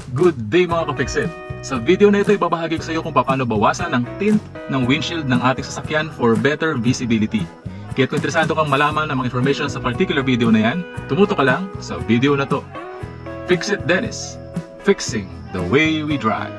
Good day mga ka-Fixit! Sa video na ito ibabahagi ko sa iyo kung paano bawasan ang tint ng windshield ng ating sasakyan for better visibility. Kaya kung interesado kang malaman ng mga information sa particular video na yan, tumuto ka lang sa video na to. Fixit Dennis, fixing the way we drive.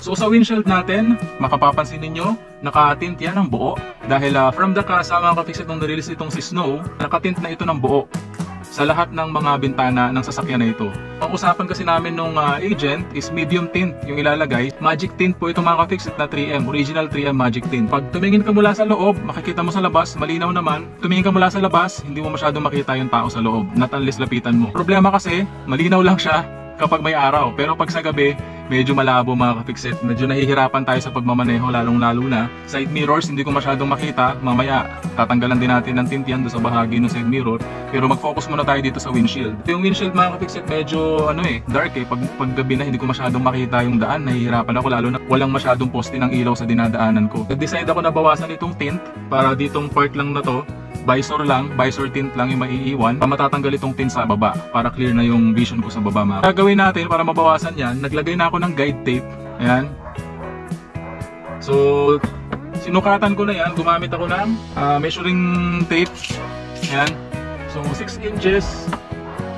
So sa windshield natin, makapapansin ninyo, nakatint yan ng buo. Dahil from the kasama mga ka-Fixit nung nirelease itong si Snow, nakatint na ito ng buo sa lahat ng mga bintana ng sasakyan na ito. Ang usapan kasi namin nung agent is medium tint yung ilalagay. Magic tint po ito mga ka-Fixit na 3M, original 3M magic tint. Pag tumingin ka mula sa loob, makikita mo sa labas, malinaw naman. Tumingin ka mula sa labas, hindi mo masyadong makita yung tao sa loob, not unless lapitan mo. Problema kasi, malinaw lang siya kapag may araw, pero pag sa gabi, medyo malabo mga ka-Fixit. Medyo nahihirapan tayo sa pagmamaneho, lalong-lalo na. Side mirrors, hindi ko masyadong makita. Mamaya, tatanggalan din natin ng tint yan doon sa bahagi ng side mirror. Pero mag-focus muna tayo dito sa windshield. Yung windshield mga ka-Fixit, medyo dark eh. Pag gabi na, hindi ko masyadong makita yung daan. Nahihirapan ako, lalo na walang masyadong poste ng ilaw sa dinadaanan ko. Nag-decide ako na bawasan itong tint para ditong part lang na to. Visor tint lang yung maiiwan. Matatanggal itong tint sa baba para clear na yung vision ko sa baba. Gagawin natin para mabawasan yan, naglagay na ako ng guide tape. Ayan. So, sinukatan ko na yan. Gumamit ako ng measuring tape. Ayan. So, 6 inches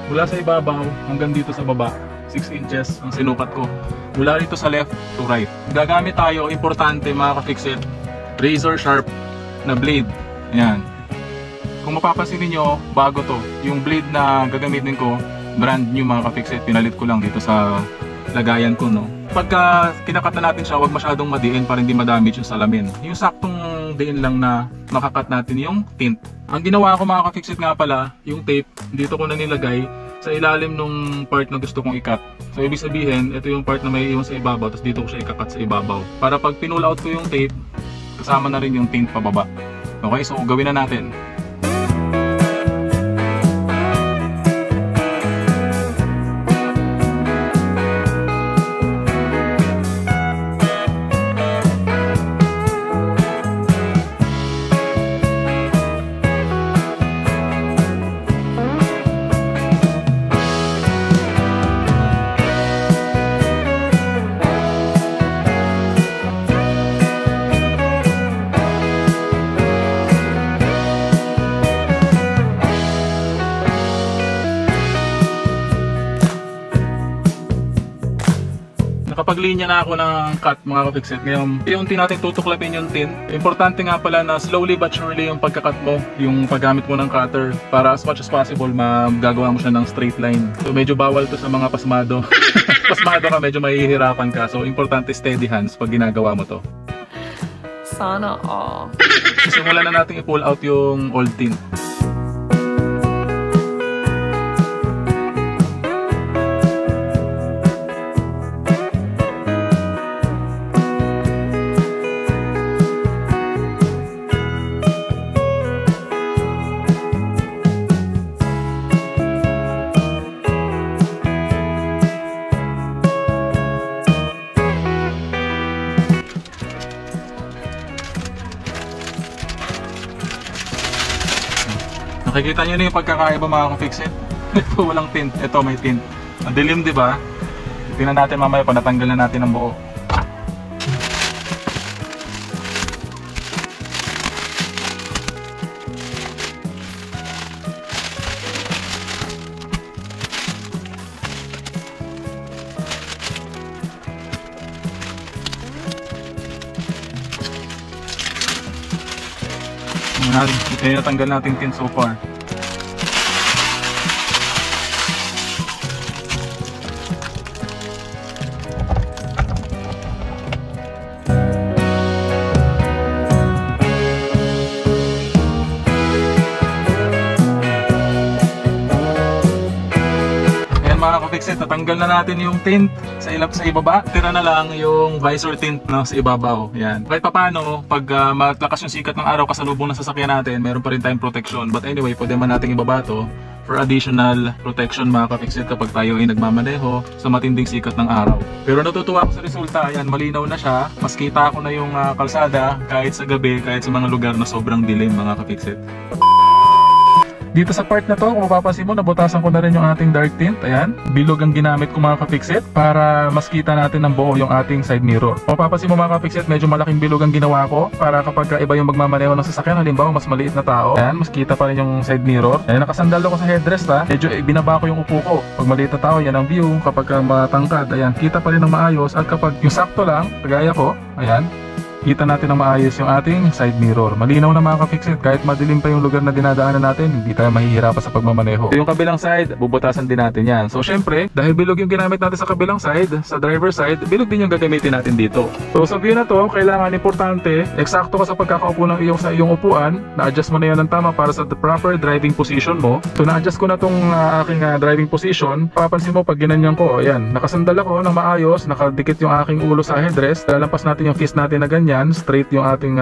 mula sa ibabaw hanggang dito sa baba. 6 inches ang sinukat ko. Mula rito sa left to right. Gagamit tayo, importante mga ka-Fixit, razor sharp na blade. Ayan. Kung mapapansin niyo, bago to. Yung blade na gagamitin ko, brand new mga ka-Fixit. Pinalit ko lang dito sa lagayan ko, no. Pagka kinakatan natin siya, huwag masyadong madiin para hindi madamage yung salamin. Yung saktong diin lang na makakat natin yung tint. Ang ginawa ko mga ka-Fixit nga pala, yung tape, dito ko na nilagay sa ilalim nung part na gusto kong i-cut. So ibig sabihin, ito yung part na may iwan sa ibabaw, tapos dito ko siya i-cut sa ibabaw. Para pag pinull out ko yung tape, kasama na rin yung tint pababa. Okay, so gawin na natin. Nakapaglinya na ako ng cut mga ka-Fixit. Ngayon, unti natin tutuklapin yung tint. Importante nga pala na slowly but surely yung pagkakat mo, yung paggamit mo ng cutter para as much as possible magagawa mo siya ng straight line. So medyo bawal to sa mga pasmado. Pasmado ka, medyo mahihirapan ka. So importante steady hands pag ginagawa mo to. Sana all. Simulan na natin i-pull out yung old tint. Nakikita nyo na yung pagkakaiba mga ka-Fixit. Ito walang tint, ito may tint. Ang dilim, di ba? Tingnan natin mamaya pa natanggal na natin ang buo. Ito yung natanggal natin tint so far. Mga ka-Fixit, natanggal na natin yung tint sa ibaba. Tira na lang yung visor tint sa ibabaw. Yan. Kahit paano, pag matlakas yung sikat ng araw kasalubong ng sasakyan natin, meron pa rin tayong protection. But anyway, pwede man natin ibaba to for additional protection mga ka-fixit kapag tayo ay nagmamaneho sa matinding sikat ng araw. Pero natutuwa ako sa resulta, ayan, malinaw na siya. Mas kita ko na yung kalsada kahit sa gabi, kahit sa mga lugar na sobrang dilim mga ka-fixit. Dito sa part na to, kung mapapansin mo, nabutasan ko na rin yung ating dark tint. Ayan, bilog ang ginamit ko mga ka-fixit para mas kita natin ng buo yung ating side mirror. Kung mapapansin mo mga ka-fixit, medyo malaking bilog ang ginawa ko para kapag iba yung magmamaneho ng sasakyan, halimbawa mas maliit na tao, ayan, mas kita pa rin yung side mirror. Ayan, nakasandal ako sa headrest ha. Medyo binaba ko yung upo ko. Pag maliit na tao, yan ang view. Kapag matangkad, ayan, kita pa rin ng maayos. At kapag yung sakto lang, kagaya ko, ayan, kita natin na maayos yung ating side mirror. Malinaw na mga ka-fixit, kahit madilim pa yung lugar na dinadaanan natin, hindi tayo mahihirapan sa pagmamaneho. Yung kabilang side, bubutasan din natin yan. So syempre, dahil bilog yung ginamit natin sa kabilang side, sa driver side, bilog din yung gagamitin natin dito. So sa view na to, kailangan importante, eksakto ka sa pagkakaupo ng sa iyong upuan, na-adjust mo na yan ng tama para sa the proper driving position mo. So na-adjust ko na tong aking driving position. Papansin mo pag ginanyan ko, ayan, nakasandal ako ng maayos, nakadikit yung aking ulo sa headrest, lalampas natin yung fist natin na ganyan, straight yung ating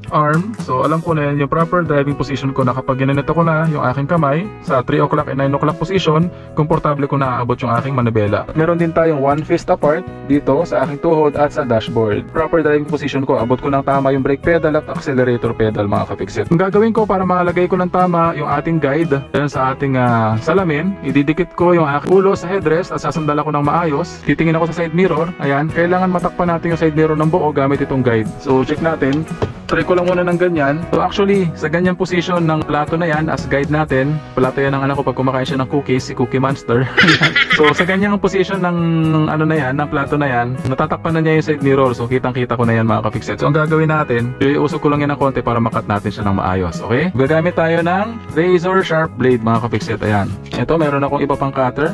arm. So alam ko na yan yung proper driving position ko na kapag ginanito ko na yung aking kamay sa 3 o'clock and 9 o'clock position, komportable ko na aabot yung aking manibela. Meron din tayong 1 fist apart dito sa aking tuhod at sa dashboard. Proper driving position ko, abot ko ng tama yung brake pedal at accelerator pedal mga ka-fixit. Ang gagawin ko para makalagay ko ng tama yung ating guide sa ating salamin, ididikit ko yung aking ulo sa headrest at sasandal ako ng maayos. Titingin ako sa side mirror. Ayan, kailangan matakpan natin yung side mirror ng buo gamit itong guide. So check natin. Try ko lang muna ng ganyan. So actually, sa ganyan position ng plato na yan, as guide natin, plato yan ng anak ko pag kumakain siya ng cookies, si Cookie Monster. So sa ganyang position ng ano na yan, ng plato na yan, natatakpan na niya yung side mirror. So kitang-kita ko na yan mga ka-fixit. So ang gagawin natin, iusok ko lang yan ng konti para makat natin siya ng maayos. Okay? Gagamit tayo ng razor sharp blade mga ka-fixit. Ayan. Ito, meron akong iba pang cutter.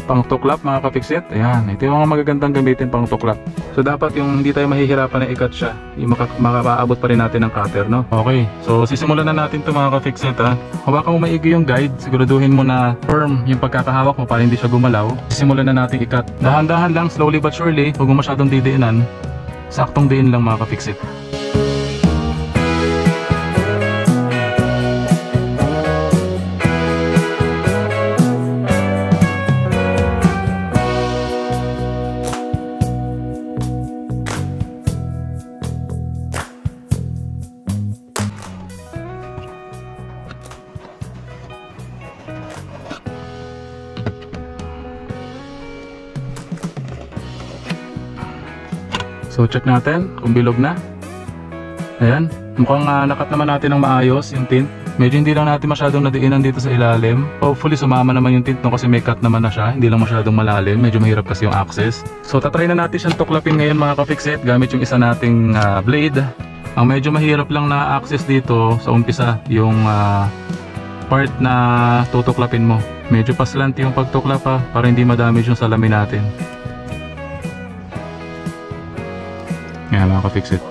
Pang tuklap mga ka-fixit. Ayan, ito yung mga magagandang gamitin pang tuklap. So dapat yung hindi tayo mahihirapan na ikat siya, yung makapaabot pa rin natin ng cutter, no? Okay, so sisimulan na natin ito mga ka-fixit ha. Hawakan mo maigi yung guide, siguraduhin mo na firm yung pagkakahawak mo para hindi siya gumalaw. Sisimulan na natin ikat. Dahan-dahan lang, slowly but surely, huwag mo masyadong didiinan. Saktong diin lang mga ka-fixit. So check natin kung bilog na. Ayan, mukhang nakat naman natin ng maayos yung tint. Medyo hindi lang natin masyadong nadiinan dito sa ilalim. Hopefully sumama naman yung tint no, kasi may cut naman na siya. Hindi lang masyadong malalim, medyo mahirap kasi yung access. So tatry na natin siyang tuklapin ngayon mga ka-fixit gamit yung isa nating blade. Ang medyo mahirap lang na access dito sa umpisa yung part na tutuklapin mo. Medyo paslant yung pagtuklap para hindi madamage yung salamin natin. Ngayon mga ka-fixit,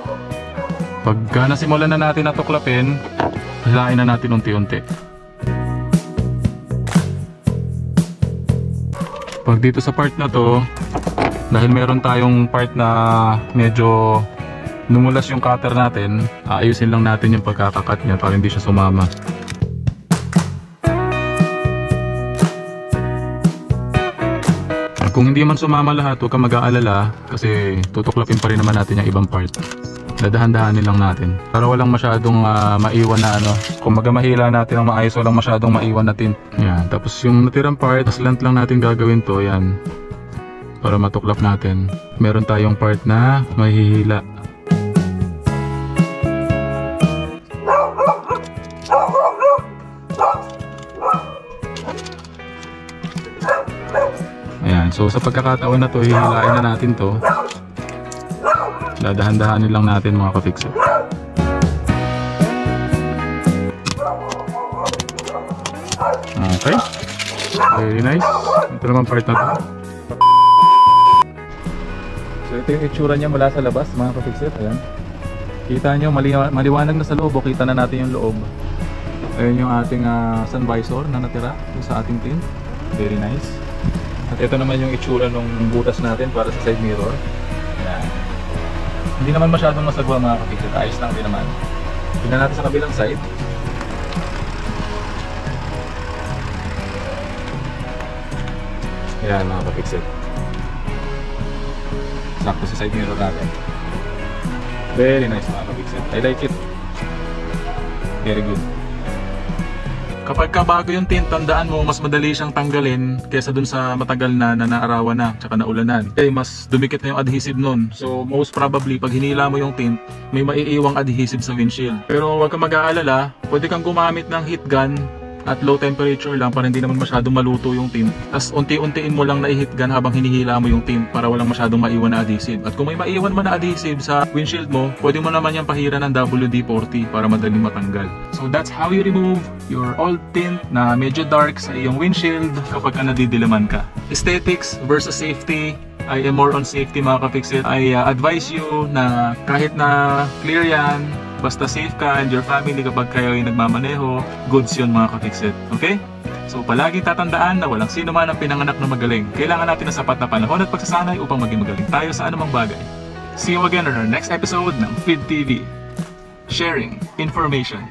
pagka nasimulan na natin na tuklapin, hilain na natin unti-unti. Pag dito sa part na to, dahil meron tayong part na medyo numulas yung cutter natin, aayusin lang natin yung pagkakakat niya para hindi siya sumama. Kung hindi man sumama lahat, huwag kang mag-aalala kasi tutuklapin pa rin naman natin yung ibang part. Dadahan-dahanin lang natin para walang masyadong maiwan na ano. Kung mahila natin ang maayos, walang masyadong maiwan na tint. Yan. Tapos yung natirang part, slant lang natin gagawin to. Yan. Para matuklap natin. Meron tayong part na mahihila. Ayan, so sa pagkakataon na to, hihilain na natin to. Dadahan-dahanin lang natin mga ka-fixit. Okay, very nice. Ito naman part na to. So ito yung itsura niya mula sa labas mga ka-fixit. Ayan, kita nyo, maliwanag na sa loob o kita na natin yung loob. Ayan yung ating sun visor na natira sa ating tint. Very nice. At ito naman yung itsura ng butas natin para sa side mirror. Ayan. Hindi naman masyadong masagwa mga ka-fixit. Ayos lang din naman. Tingnan natin sa kabilang side. Ayan mga ka-fixit. Sakto sa side mirror natin. Very nice mga ka-fixit. I like it. Very good. Kapag bago yung tint, tandaan mo mas madali siyang tanggalin kaysa dun sa matagal na naarawan na tsaka naulanan. Okay, mas dumikit na yung adhesive nun. So most probably pag hinila mo yung tint, may maiiwang adhesive sa windshield. Pero huwag kang mag-aalala, pwede kang gumamit ng heat gun at low temperature lang para hindi naman masyadong maluto yung tint. Tapos unti-untiin mo lang na i-heat gun habang hinihila mo yung tint para walang masyadong maiwan na adhesive. At kung may maiwan man na adhesive sa windshield mo, pwede mo naman yung pahira ng WD-40 para madaling matanggal. So that's how you remove your old tint na medyo dark sa iyong windshield kapag nadidilaman ka. Aesthetics versus safety. I am more on safety mga ka-fixit. I advise you na kahit na clear yan, basta safe ka and your family kapag kayo ay nagmamaneho, goods yun mga ka-fixit. Okay? So palagi tatandaan na walang sino man ang pinanganak na magaling. Kailangan natin ng sapat na panahon at pagsasanay upang maging magaling tayo sa anumang bagay. See you again on our next episode ng Feed TV. Sharing information.